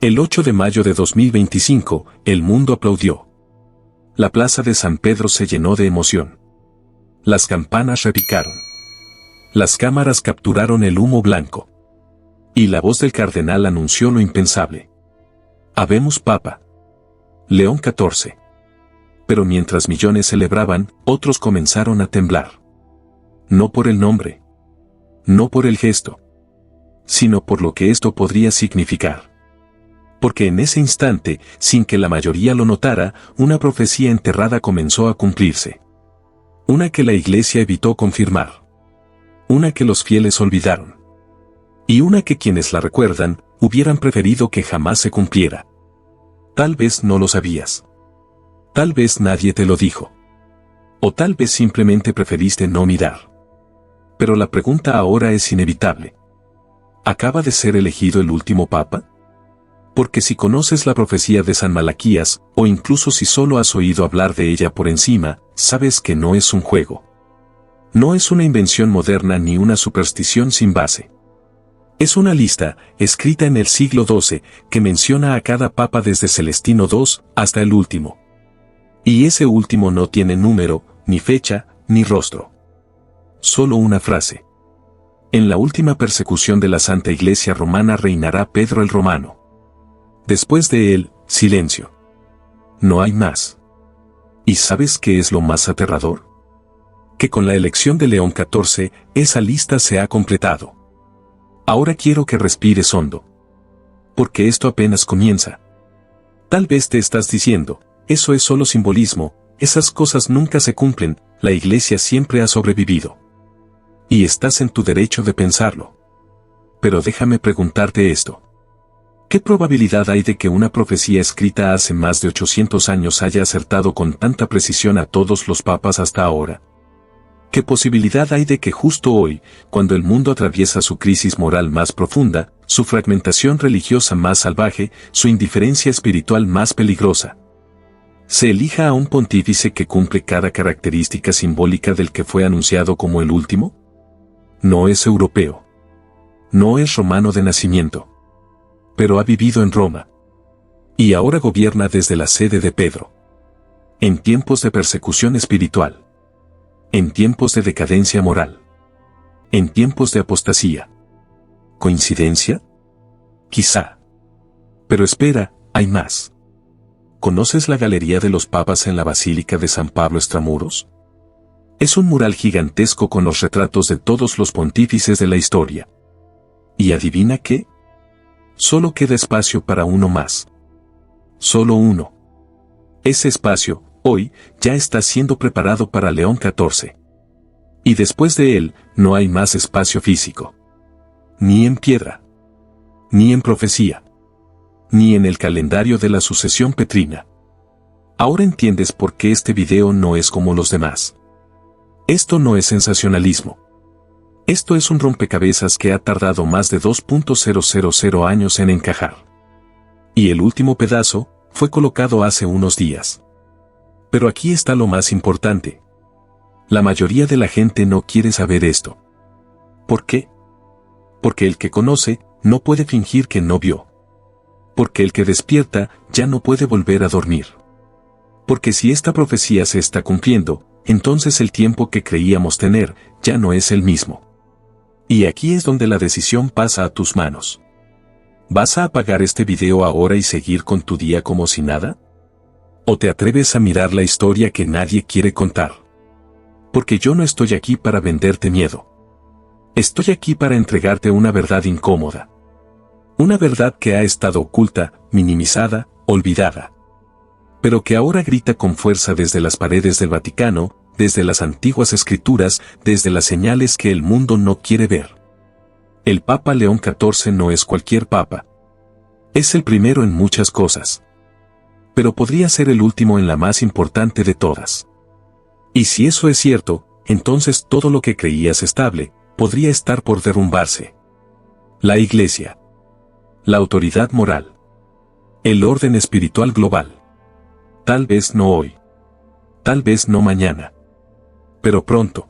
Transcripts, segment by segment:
El 8 de mayo de 2025, el mundo aplaudió. La plaza de San Pedro se llenó de emoción. Las campanas repicaron. Las cámaras capturaron el humo blanco. Y la voz del cardenal anunció lo impensable. Habemos Papa. León XIV. Pero mientras millones celebraban, otros comenzaron a temblar. No por el nombre. No por el gesto. Sino por lo que esto podría significar. Porque en ese instante, sin que la mayoría lo notara, una profecía enterrada comenzó a cumplirse. Una que la Iglesia evitó confirmar. Una que los fieles olvidaron. Y una que quienes la recuerdan, hubieran preferido que jamás se cumpliera. Tal vez no lo sabías. Tal vez nadie te lo dijo. O tal vez simplemente preferiste no mirar. Pero la pregunta ahora es inevitable. ¿Acaba de ser elegido el último Papa? Porque si conoces la profecía de San Malaquías, o incluso si solo has oído hablar de ella por encima, sabes que no es un juego. No es una invención moderna ni una superstición sin base. Es una lista, escrita en el siglo XII, que menciona a cada papa desde Celestino II hasta el último. Y ese último no tiene número, ni fecha, ni rostro. Solo una frase. En la última persecución de la Santa Iglesia Romana reinará Pedro el Romano. Después de él, silencio. No hay más. ¿Y sabes qué es lo más aterrador? Que con la elección de León XIV, esa lista se ha completado. Ahora quiero que respires hondo. Porque esto apenas comienza. Tal vez te estás diciendo, eso es solo simbolismo, esas cosas nunca se cumplen, la Iglesia siempre ha sobrevivido. Y estás en tu derecho de pensarlo. Pero déjame preguntarte esto. ¿Qué probabilidad hay de que una profecía escrita hace más de 800 años haya acertado con tanta precisión a todos los papas hasta ahora? ¿Qué posibilidad hay de que justo hoy, cuando el mundo atraviesa su crisis moral más profunda, su fragmentación religiosa más salvaje, su indiferencia espiritual más peligrosa, se elija a un pontífice que cumple cada característica simbólica del que fue anunciado como el último? No es europeo. No es romano de nacimiento. Pero ha vivido en Roma. Y ahora gobierna desde la sede de Pedro. En tiempos de persecución espiritual. En tiempos de decadencia moral. En tiempos de apostasía. ¿Coincidencia? Quizá. Pero espera, hay más. ¿Conoces la Galería de los Papas en la Basílica de San Pablo Extramuros? Es un mural gigantesco con los retratos de todos los pontífices de la historia. ¿Y adivina qué? Solo queda espacio para uno más. Solo uno. Ese espacio, hoy, ya está siendo preparado para León XIV. Y después de él, no hay más espacio físico. Ni en piedra. Ni en profecía. Ni en el calendario de la sucesión petrina. Ahora entiendes por qué este video no es como los demás. Esto no es sensacionalismo. Esto es un rompecabezas que ha tardado más de 2.000 años en encajar. Y el último pedazo fue colocado hace unos días. Pero aquí está lo más importante. La mayoría de la gente no quiere saber esto. ¿Por qué? Porque el que conoce no puede fingir que no vio. Porque el que despierta ya no puede volver a dormir. Porque si esta profecía se está cumpliendo, entonces el tiempo que creíamos tener ya no es el mismo. Y aquí es donde la decisión pasa a tus manos. ¿Vas a apagar este video ahora y seguir con tu día como si nada? ¿O te atreves a mirar la historia que nadie quiere contar? Porque yo no estoy aquí para venderte miedo. Estoy aquí para entregarte una verdad incómoda. Una verdad que ha estado oculta, minimizada, olvidada. Pero que ahora grita con fuerza desde las paredes del Vaticano, desde las antiguas escrituras, desde las señales que el mundo no quiere ver. El Papa León XIV no es cualquier papa. Es el primero en muchas cosas. Pero podría ser el último en la más importante de todas. Y si eso es cierto, entonces todo lo que creías estable, podría estar por derrumbarse. La Iglesia. La autoridad moral. El orden espiritual global. Tal vez no hoy. Tal vez no mañana. Pero pronto.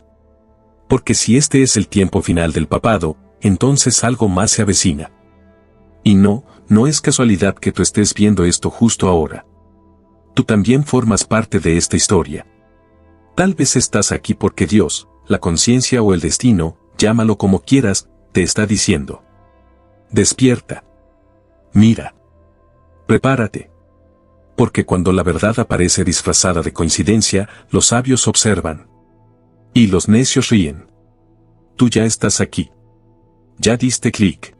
Porque si este es el tiempo final del papado, entonces algo más se avecina. Y no es casualidad que tú estés viendo esto justo ahora. Tú también formas parte de esta historia. Tal vez estás aquí porque Dios, la conciencia o el destino, llámalo como quieras, te está diciendo: despierta. Mira. Prepárate. Porque cuando la verdad aparece disfrazada de coincidencia, los sabios observan. Y los necios ríen. Tú ya estás aquí. Ya diste clic.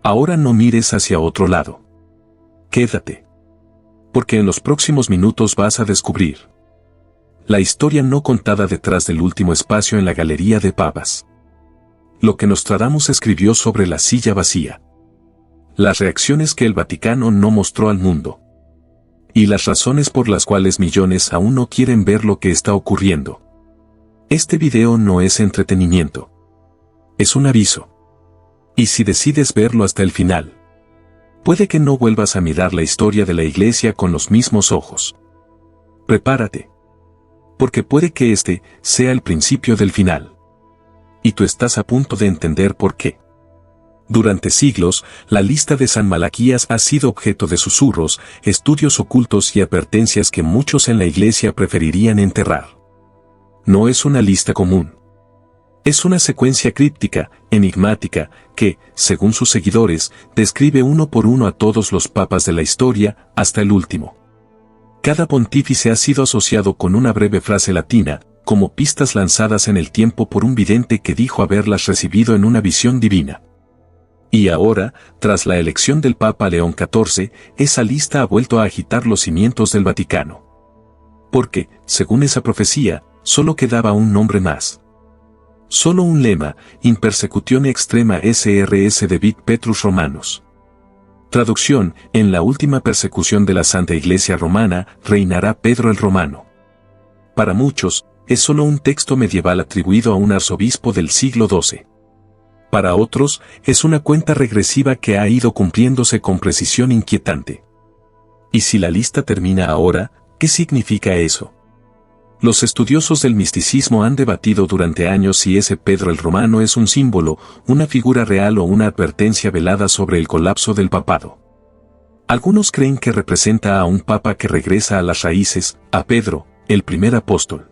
Ahora no mires hacia otro lado. Quédate. Porque en los próximos minutos vas a descubrir la historia no contada detrás del último espacio en la galería de papas. Lo que Nostradamus escribió sobre la silla vacía. Las reacciones que el Vaticano no mostró al mundo. Y las razones por las cuales millones aún no quieren ver lo que está ocurriendo. Este video no es entretenimiento. Es un aviso. Y si decides verlo hasta el final, puede que no vuelvas a mirar la historia de la Iglesia con los mismos ojos. Prepárate. Porque puede que este sea el principio del final. Y tú estás a punto de entender por qué. Durante siglos, la lista de San Malaquías ha sido objeto de susurros, estudios ocultos y advertencias que muchos en la Iglesia preferirían enterrar. No es una lista común. Es una secuencia críptica, enigmática, que, según sus seguidores, describe uno por uno a todos los papas de la historia, hasta el último. Cada pontífice ha sido asociado con una breve frase latina, como pistas lanzadas en el tiempo por un vidente que dijo haberlas recibido en una visión divina. Y ahora, tras la elección del Papa León XIV, esa lista ha vuelto a agitar los cimientos del Vaticano. Porque, según esa profecía, solo quedaba un nombre más. Solo un lema: in persecutione extrema SRS Debit Petrus Romanus. Traducción: en la última persecución de la Santa Iglesia Romana, reinará Pedro el Romano. Para muchos, es solo un texto medieval atribuido a un arzobispo del siglo XII. Para otros, es una cuenta regresiva que ha ido cumpliéndose con precisión inquietante. ¿Y si la lista termina ahora, qué significa eso? Los estudiosos del misticismo han debatido durante años si ese Pedro el Romano es un símbolo, una figura real o una advertencia velada sobre el colapso del papado. Algunos creen que representa a un papa que regresa a las raíces, a Pedro, el primer apóstol.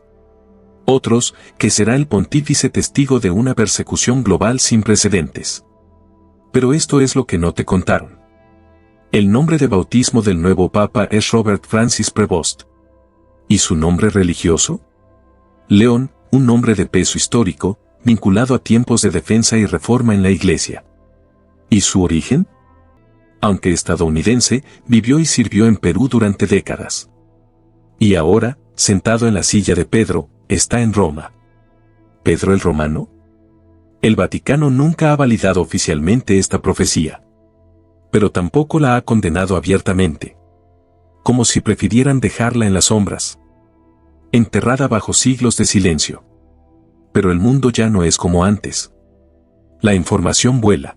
Otros, que será el pontífice testigo de una persecución global sin precedentes. Pero esto es lo que no te contaron. El nombre de bautismo del nuevo papa es Robert Francis Prevost. ¿Y su nombre religioso? León, un nombre de peso histórico, vinculado a tiempos de defensa y reforma en la Iglesia. ¿Y su origen? Aunque estadounidense, vivió y sirvió en Perú durante décadas. Y ahora, sentado en la silla de Pedro, está en Roma. ¿Pedro el Romano? El Vaticano nunca ha validado oficialmente esta profecía. Pero tampoco la ha condenado abiertamente. Como si prefirieran dejarla en las sombras. Enterrada bajo siglos de silencio. Pero el mundo ya no es como antes. La información vuela.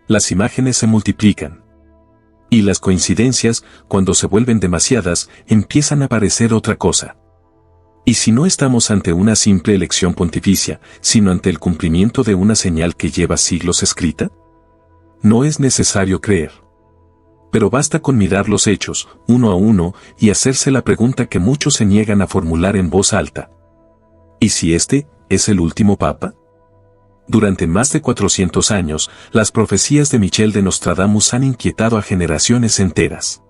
Las imágenes se multiplican. Y las coincidencias, cuando se vuelven demasiadas, empiezan a parecer otra cosa. ¿Y si no estamos ante una simple elección pontificia, sino ante el cumplimiento de una señal que lleva siglos escrita? No es necesario creer. Pero basta con mirar los hechos, uno a uno, y hacerse la pregunta que muchos se niegan a formular en voz alta. ¿Y si este es el último papa? Durante más de 400 años, las profecías de Michel de Nostradamus han inquietado a generaciones enteras.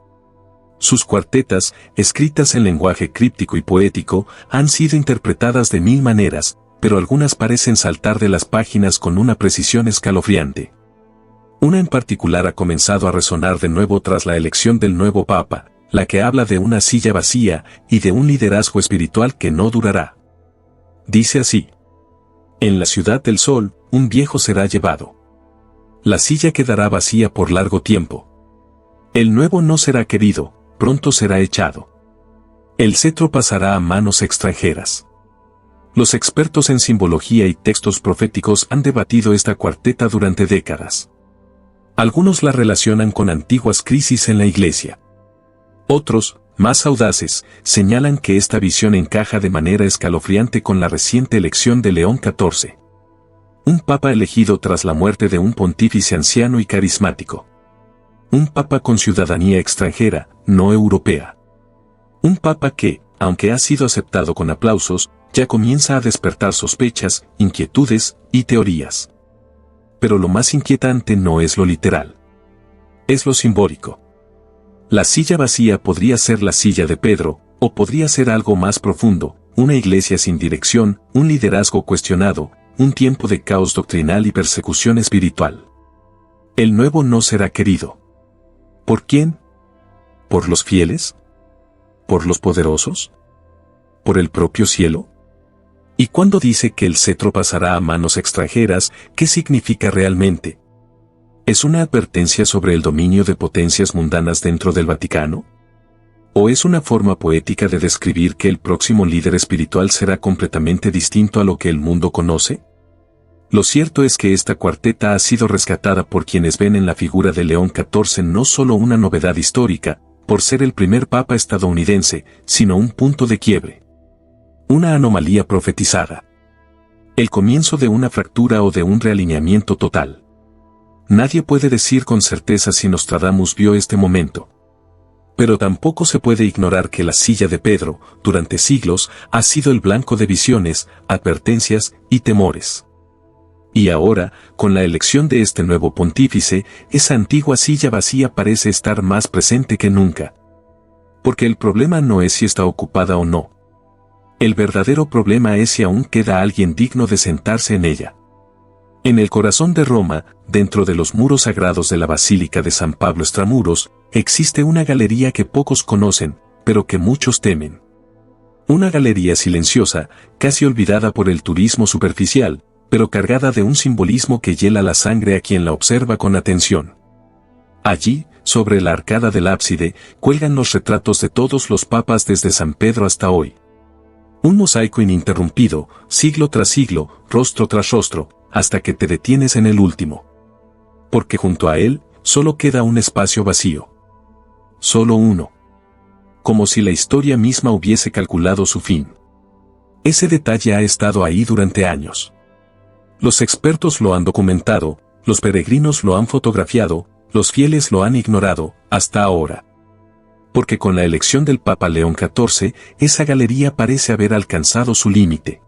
Sus cuartetas, escritas en lenguaje críptico y poético, han sido interpretadas de mil maneras, pero algunas parecen saltar de las páginas con una precisión escalofriante. Una en particular ha comenzado a resonar de nuevo tras la elección del nuevo Papa, la que habla de una silla vacía y de un liderazgo espiritual que no durará. Dice así: en la ciudad del sol, un viejo será llevado. La silla quedará vacía por largo tiempo. El nuevo no será querido, pronto será echado. El cetro pasará a manos extranjeras. Los expertos en simbología y textos proféticos han debatido esta cuarteta durante décadas. Algunos la relacionan con antiguas crisis en la Iglesia. Otros, más audaces, señalan que esta visión encaja de manera escalofriante con la reciente elección de León XIV. Un papa elegido tras la muerte de un pontífice anciano y carismático. Un papa con ciudadanía extranjera, no europea. Un papa que, aunque ha sido aceptado con aplausos, ya comienza a despertar sospechas, inquietudes y teorías. Pero lo más inquietante no es lo literal. Es lo simbólico. La silla vacía podría ser la silla de Pedro, o podría ser algo más profundo, una iglesia sin dirección, un liderazgo cuestionado, un tiempo de caos doctrinal y persecución espiritual. El nuevo no será querido. ¿Por quién? ¿Por los fieles? ¿Por los poderosos? ¿Por el propio cielo? ¿Y cuando dice que el cetro pasará a manos extranjeras, qué significa realmente? ¿Es una advertencia sobre el dominio de potencias mundanas dentro del Vaticano? ¿O es una forma poética de describir que el próximo líder espiritual será completamente distinto a lo que el mundo conoce? Lo cierto es que esta cuarteta ha sido rescatada por quienes ven en la figura de León XIV no solo una novedad histórica, por ser el primer papa estadounidense, sino un punto de quiebre. Una anomalía profetizada. El comienzo de una fractura o de un realineamiento total. Nadie puede decir con certeza si Nostradamus vio este momento. Pero tampoco se puede ignorar que la silla de Pedro, durante siglos, ha sido el blanco de visiones, advertencias y temores. Y ahora, con la elección de este nuevo pontífice, esa antigua silla vacía parece estar más presente que nunca. Porque el problema no es si está ocupada o no. El verdadero problema es si aún queda alguien digno de sentarse en ella. En el corazón de Roma, dentro de los muros sagrados de la Basílica de San Pablo extramuros, existe una galería que pocos conocen, pero que muchos temen. Una galería silenciosa, casi olvidada por el turismo superficial, pero cargada de un simbolismo que hiela la sangre a quien la observa con atención. Allí, sobre la arcada del ábside, cuelgan los retratos de todos los papas desde San Pedro hasta hoy. Un mosaico ininterrumpido, siglo tras siglo, rostro tras rostro, hasta que te detienes en el último. Porque junto a él, solo queda un espacio vacío. Solo uno. Como si la historia misma hubiese calculado su fin. Ese detalle ha estado ahí durante años. Los expertos lo han documentado, los peregrinos lo han fotografiado, los fieles lo han ignorado, hasta ahora. Porque con la elección del Papa León XIV, esa galería parece haber alcanzado su límite.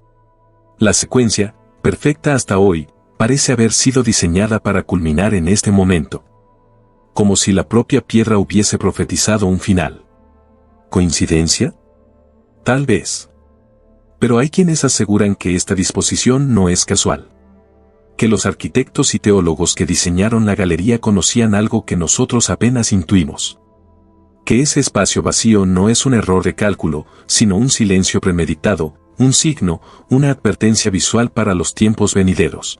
La secuencia, perfecta hasta hoy, parece haber sido diseñada para culminar en este momento. Como si la propia piedra hubiese profetizado un final. ¿Coincidencia? Tal vez. Pero hay quienes aseguran que esta disposición no es casual. Que los arquitectos y teólogos que diseñaron la galería conocían algo que nosotros apenas intuimos. Que ese espacio vacío no es un error de cálculo, sino un silencio premeditado, un signo, una advertencia visual para los tiempos venideros.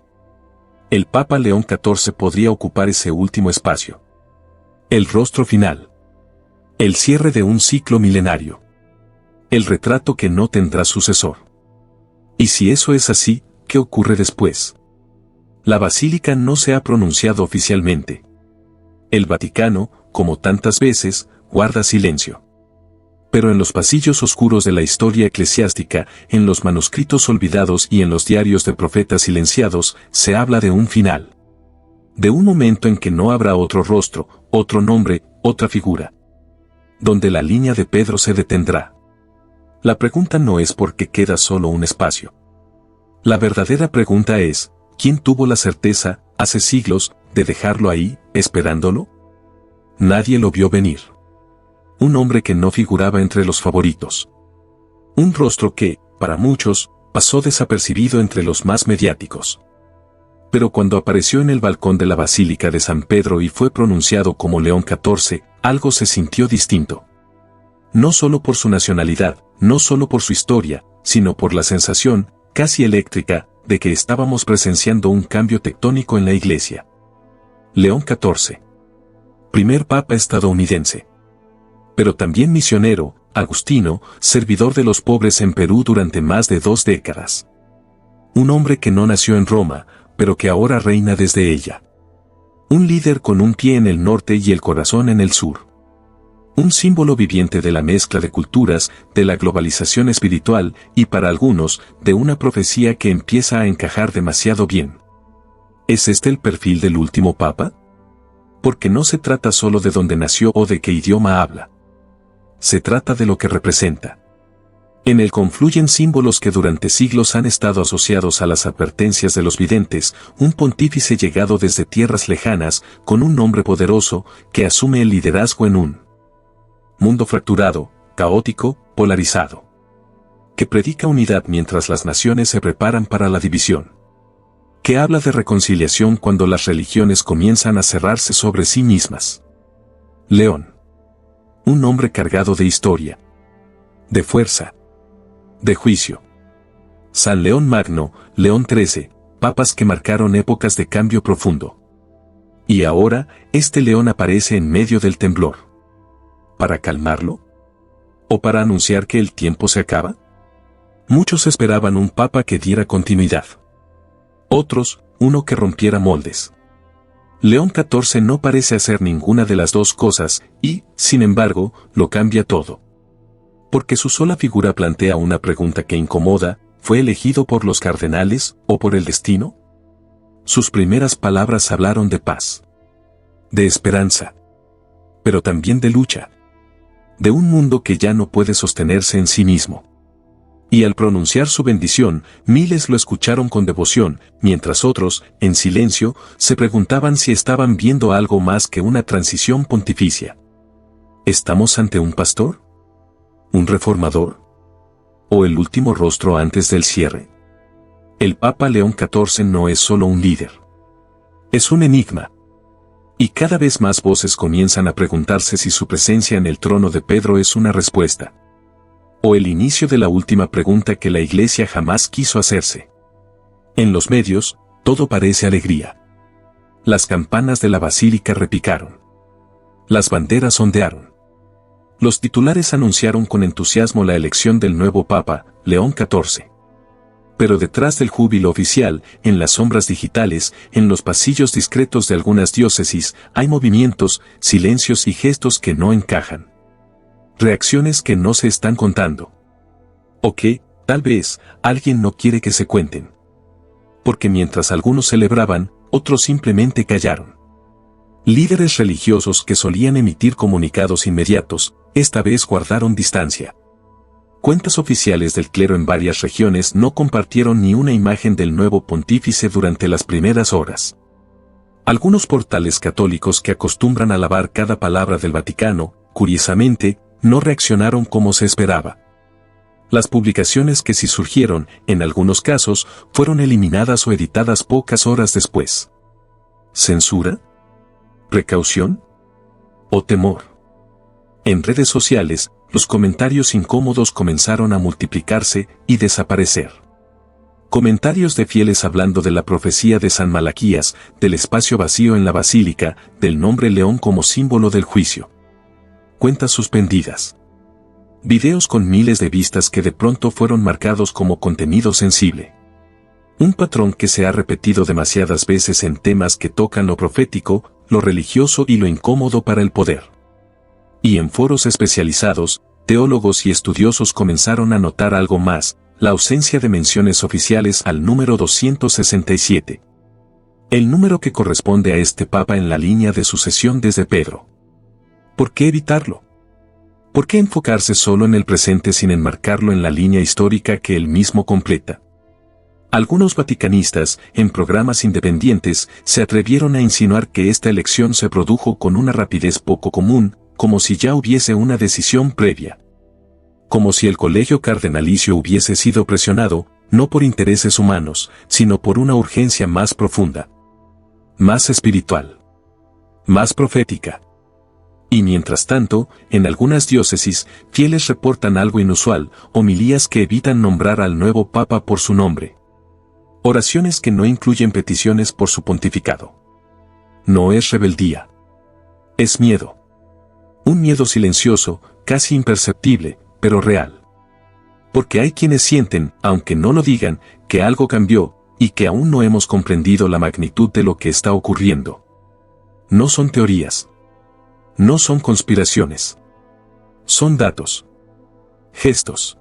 El Papa León XIV podría ocupar ese último espacio. El rostro final. El cierre de un ciclo milenario. El retrato que no tendrá sucesor. Y si eso es así, ¿qué ocurre después? La Basílica no se ha pronunciado oficialmente. El Vaticano, como tantas veces, guarda silencio. Pero en los pasillos oscuros de la historia eclesiástica, en los manuscritos olvidados y en los diarios de profetas silenciados, se habla de un final. De un momento en que no habrá otro rostro, otro nombre, otra figura. Donde la línea de Pedro se detendrá. La pregunta no es por qué queda solo un espacio. La verdadera pregunta es, ¿quién tuvo la certeza, hace siglos, de dejarlo ahí, esperándolo? Nadie lo vio venir. Un hombre que no figuraba entre los favoritos. Un rostro que, para muchos, pasó desapercibido entre los más mediáticos. Pero cuando apareció en el balcón de la Basílica de San Pedro y fue pronunciado como León XIV, algo se sintió distinto. No solo por su nacionalidad, no solo por su historia, sino por la sensación, casi eléctrica, de que estábamos presenciando un cambio tectónico en la Iglesia. León XIV. Primer Papa estadounidense. Pero también misionero, agustino, servidor de los pobres en Perú durante más de 2 décadas. Un hombre que no nació en Roma, pero que ahora reina desde ella. Un líder con un pie en el norte y el corazón en el sur. Un símbolo viviente de la mezcla de culturas, de la globalización espiritual y para algunos, de una profecía que empieza a encajar demasiado bien. ¿Es este el perfil del último papa? Porque no se trata solo de dónde nació o de qué idioma habla. Se trata de lo que representa. En él confluyen símbolos que durante siglos han estado asociados a las advertencias de los videntes, un pontífice llegado desde tierras lejanas, con un nombre poderoso, que asume el liderazgo en un mundo fracturado, caótico, polarizado. Que predica unidad mientras las naciones se preparan para la división. Que habla de reconciliación cuando las religiones comienzan a cerrarse sobre sí mismas. León. Un hombre cargado de historia. De fuerza. De juicio. San León Magno, León XIII, papas que marcaron épocas de cambio profundo. Y ahora, este león aparece en medio del temblor. ¿Para calmarlo? ¿O para anunciar que el tiempo se acaba? Muchos esperaban un papa que diera continuidad. Otros, uno que rompiera moldes. León XIV no parece hacer ninguna de las dos cosas y, sin embargo, lo cambia todo. Porque su sola figura plantea una pregunta que incomoda: ¿fue elegido por los cardenales o por el destino? Sus primeras palabras hablaron de paz, de esperanza, pero también de lucha, de un mundo que ya no puede sostenerse en sí mismo. Y al pronunciar su bendición, miles lo escucharon con devoción, mientras otros, en silencio, se preguntaban si estaban viendo algo más que una transición pontificia. ¿Estamos ante un pastor? ¿Un reformador? ¿O el último rostro antes del cierre? El Papa León XIV no es solo un líder. Es un enigma. Y cada vez más voces comienzan a preguntarse si su presencia en el trono de Pedro es una respuesta. O el inicio de la última pregunta que la Iglesia jamás quiso hacerse. En los medios, todo parece alegría. Las campanas de la basílica repicaron. Las banderas ondearon. Los titulares anunciaron con entusiasmo la elección del nuevo Papa, León XIV. Pero detrás del júbilo oficial, en las sombras digitales, en los pasillos discretos de algunas diócesis, hay movimientos, silencios y gestos que no encajan. Reacciones que no se están contando. O que, tal vez, alguien no quiere que se cuenten. Porque mientras algunos celebraban, otros simplemente callaron. Líderes religiosos que solían emitir comunicados inmediatos, esta vez guardaron distancia. Cuentas oficiales del clero en varias regiones no compartieron ni una imagen del nuevo pontífice durante las primeras horas. Algunos portales católicos que acostumbran a alabar cada palabra del Vaticano, curiosamente, no reaccionaron como se esperaba. Las publicaciones que sí surgieron, en algunos casos, fueron eliminadas o editadas pocas horas después. ¿Censura? ¿Precaución? ¿O temor? En redes sociales, los comentarios incómodos comenzaron a multiplicarse y desaparecer. Comentarios de fieles hablando de la profecía de San Malaquías, del espacio vacío en la basílica, del nombre león como símbolo del juicio. Cuentas suspendidas. Videos con miles de vistas que de pronto fueron marcados como contenido sensible. Un patrón que se ha repetido demasiadas veces en temas que tocan lo profético, lo religioso y lo incómodo para el poder. Y en foros especializados, teólogos y estudiosos comenzaron a notar algo más: la ausencia de menciones oficiales al número 267. El número que corresponde a este papa en la línea de sucesión desde Pedro. ¿Por qué evitarlo? ¿Por qué enfocarse solo en el presente sin enmarcarlo en la línea histórica que él mismo completa? Algunos vaticanistas, en programas independientes, se atrevieron a insinuar que esta elección se produjo con una rapidez poco común, como si ya hubiese una decisión previa. Como si el colegio cardenalicio hubiese sido presionado, no por intereses humanos, sino por una urgencia más profunda. Más espiritual. Más profética. Y mientras tanto, en algunas diócesis, fieles reportan algo inusual: homilías que evitan nombrar al nuevo papa por su nombre. Oraciones que no incluyen peticiones por su pontificado. No es rebeldía. Es miedo. Un miedo silencioso, casi imperceptible, pero real. Porque hay quienes sienten, aunque no lo digan, que algo cambió, y que aún no hemos comprendido la magnitud de lo que está ocurriendo. No son teorías. No son conspiraciones. Son datos. Gestos.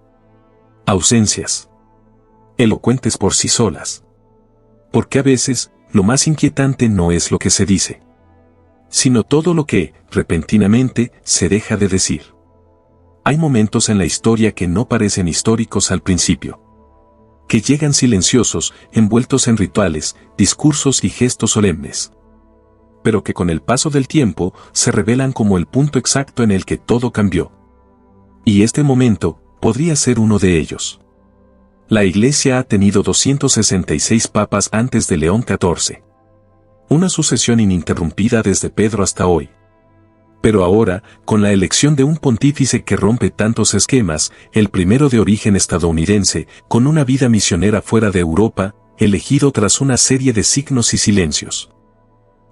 Ausencias. Elocuentes por sí solas. Porque a veces, lo más inquietante no es lo que se dice. sino todo lo que, repentinamente, se deja de decir. Hay momentos en la historia que no parecen históricos al principio. Que llegan silenciosos, envueltos en rituales, discursos y gestos solemnes. Pero que con el paso del tiempo, se revelan como el punto exacto en el que todo cambió. Y este momento, podría ser uno de ellos. La Iglesia ha tenido 266 papas antes de León XIV. Una sucesión ininterrumpida desde Pedro hasta hoy. Pero ahora, con la elección de un pontífice que rompe tantos esquemas, el primero de origen estadounidense, con una vida misionera fuera de Europa, elegido tras una serie de signos y silencios.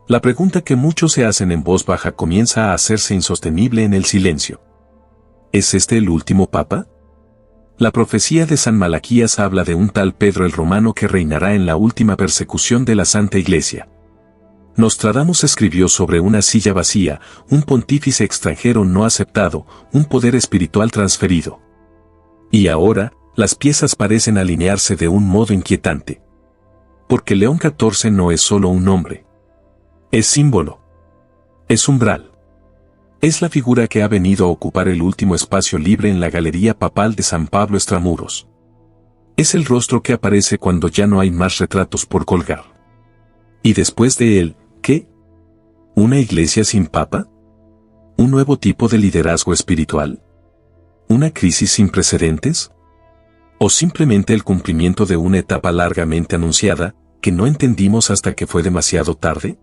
La pregunta que muchos se hacen en voz baja comienza a hacerse insostenible en el silencio. ¿Es este el último papa? La profecía de San Malaquías habla de un tal Pedro el Romano que reinará en la última persecución de la Santa Iglesia. Nostradamus escribió sobre una silla vacía, un pontífice extranjero no aceptado, un poder espiritual transferido. Y ahora, las piezas parecen alinearse de un modo inquietante. Porque León XIV no es solo un nombre. Es símbolo. Es umbral. Es la figura que ha venido a ocupar el último espacio libre en la galería papal de San Pablo Extramuros. Es el rostro que aparece cuando ya no hay más retratos por colgar. Y después de él, ¿qué? ¿Una iglesia sin papa? ¿Un nuevo tipo de liderazgo espiritual? ¿Una crisis sin precedentes? ¿O simplemente el cumplimiento de una etapa largamente anunciada, que no entendimos hasta que fue demasiado tarde?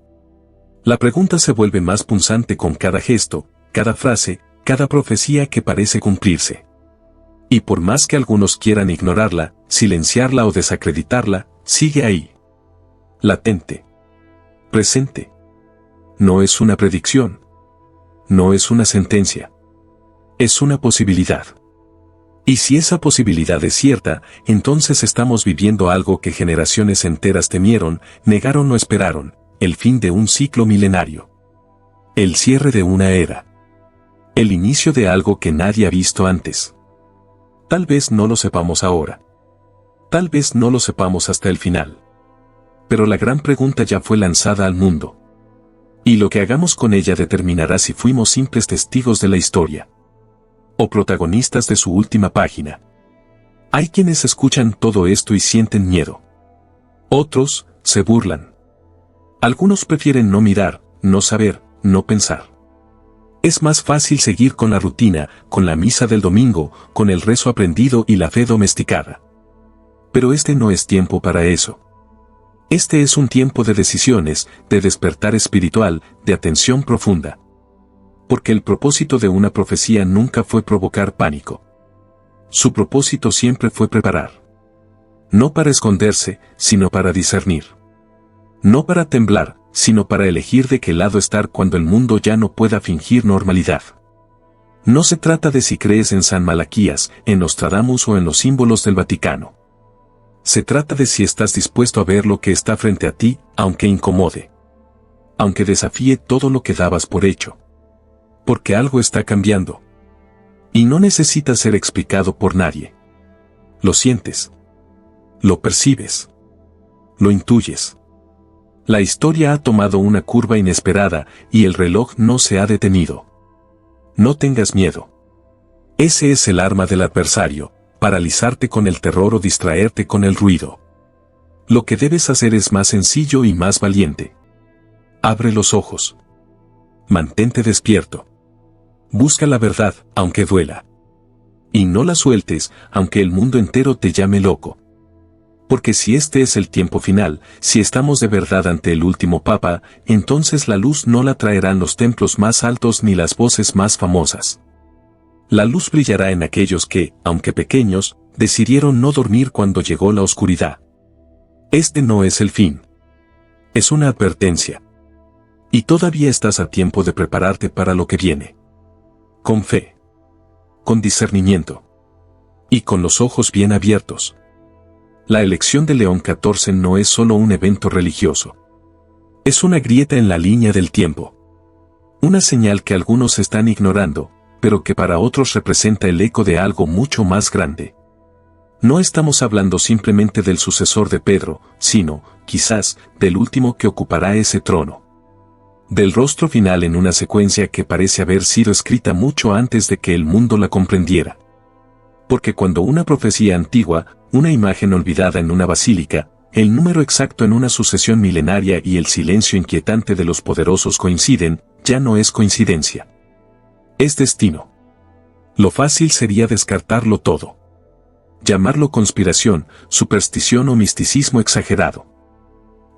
La pregunta se vuelve más punzante con cada gesto, cada frase, cada profecía que parece cumplirse. Y por más que algunos quieran ignorarla, silenciarla o desacreditarla, sigue ahí. Latente. Presente. No es una predicción. No es una sentencia. Es una posibilidad. Y si esa posibilidad es cierta, entonces estamos viviendo algo que generaciones enteras temieron, negaron o esperaron. El fin de un ciclo milenario. El cierre de una era. El inicio de algo que nadie ha visto antes. Tal vez no lo sepamos ahora. Tal vez no lo sepamos hasta el final. Pero la gran pregunta ya fue lanzada al mundo. Y lo que hagamos con ella determinará si fuimos simples testigos de la historia. O protagonistas de su última página. Hay quienes escuchan todo esto y sienten miedo. Otros, se burlan. Algunos prefieren no mirar, no saber, no pensar. Es más fácil seguir con la rutina, con la misa del domingo, con el rezo aprendido y la fe domesticada. Pero este no es tiempo para eso. Este es un tiempo de decisiones, de despertar espiritual, de atención profunda. Porque el propósito de una profecía nunca fue provocar pánico. Su propósito siempre fue preparar. No para esconderse, sino para discernir. No para temblar, sino para elegir de qué lado estar cuando el mundo ya no pueda fingir normalidad. No se trata de si crees en San Malaquías, en Nostradamus o en los símbolos del Vaticano. Se trata de si estás dispuesto a ver lo que está frente a ti, aunque incomode. Aunque desafíe todo lo que dabas por hecho. Porque algo está cambiando. Y no necesita ser explicado por nadie. Lo sientes. Lo percibes. Lo intuyes. La historia ha tomado una curva inesperada y el reloj no se ha detenido. No tengas miedo. Ese es el arma del adversario, paralizarte con el terror o distraerte con el ruido. Lo que debes hacer es más sencillo y más valiente. Abre los ojos. Mantente despierto. Busca la verdad, aunque duela. Y no la sueltes, aunque el mundo entero te llame loco. Porque si este es el tiempo final, si estamos de verdad ante el último papa, entonces la luz no la traerán los templos más altos ni las voces más famosas. La luz brillará en aquellos que, aunque pequeños, decidieron no dormir cuando llegó la oscuridad. Este no es el fin. Es una advertencia. Y todavía estás a tiempo de prepararte para lo que viene. Con fe. Con discernimiento. Y con los ojos bien abiertos. La elección de León XIV no es solo un evento religioso. Es una grieta en la línea del tiempo. Una señal que algunos están ignorando, pero que para otros representa el eco de algo mucho más grande. No estamos hablando simplemente del sucesor de Pedro, sino, quizás, del último que ocupará ese trono. Del rostro final en una secuencia que parece haber sido escrita mucho antes de que el mundo la comprendiera. Porque cuando una profecía antigua, una imagen olvidada en una basílica, el número exacto en una sucesión milenaria y el silencio inquietante de los poderosos coinciden, ya no es coincidencia. Es destino. Lo fácil sería descartarlo todo. Llamarlo conspiración, superstición o misticismo exagerado.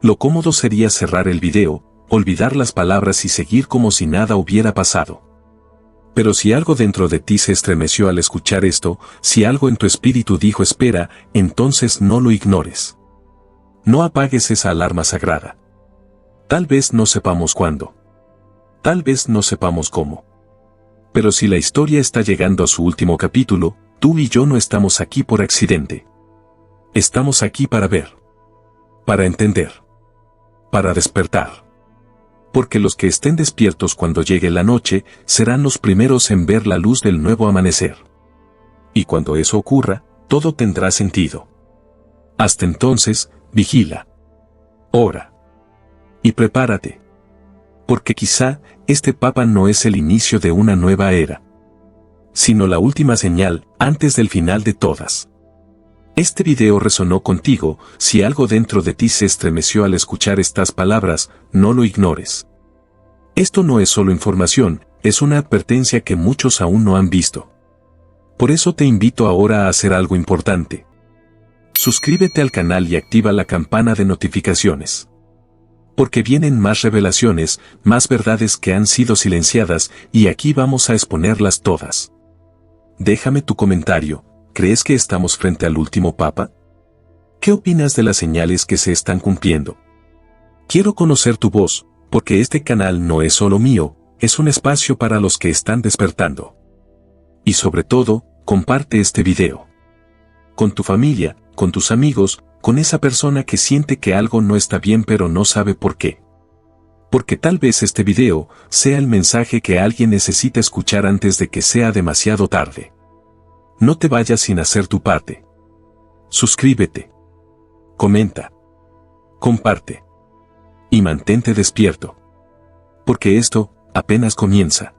Lo cómodo sería cerrar el video, olvidar las palabras y seguir como si nada hubiera pasado. Pero si algo dentro de ti se estremeció al escuchar esto, si algo en tu espíritu dijo espera, entonces no lo ignores. No apagues esa alarma sagrada. Tal vez no sepamos cuándo. Tal vez no sepamos cómo. Pero si la historia está llegando a su último capítulo, tú y yo no estamos aquí por accidente. Estamos aquí para ver. Para entender. Para despertar. Porque los que estén despiertos cuando llegue la noche, serán los primeros en ver la luz del nuevo amanecer. Y cuando eso ocurra, todo tendrá sentido. Hasta entonces, vigila. Ora. Y prepárate. Porque quizá, este Papa no es el inicio de una nueva era, sino la última señal, antes del final de todas. Este video resonó contigo, si algo dentro de ti se estremeció al escuchar estas palabras, no lo ignores. Esto no es solo información, es una advertencia que muchos aún no han visto. Por eso te invito ahora a hacer algo importante. Suscríbete al canal y activa la campana de notificaciones. Porque vienen más revelaciones, más verdades que han sido silenciadas, y aquí vamos a exponerlas todas. Déjame tu comentario. ¿Crees que estamos frente al último Papa? ¿Qué opinas de las señales que se están cumpliendo? Quiero conocer tu voz, porque este canal no es solo mío, es un espacio para los que están despertando. Y sobre todo, comparte este video. Con tu familia, con tus amigos, con esa persona que siente que algo no está bien pero no sabe por qué. Porque tal vez este video sea el mensaje que alguien necesita escuchar antes de que sea demasiado tarde. No te vayas sin hacer tu parte. Suscríbete. Comenta. Comparte. Y mantente despierto. Porque esto, apenas comienza.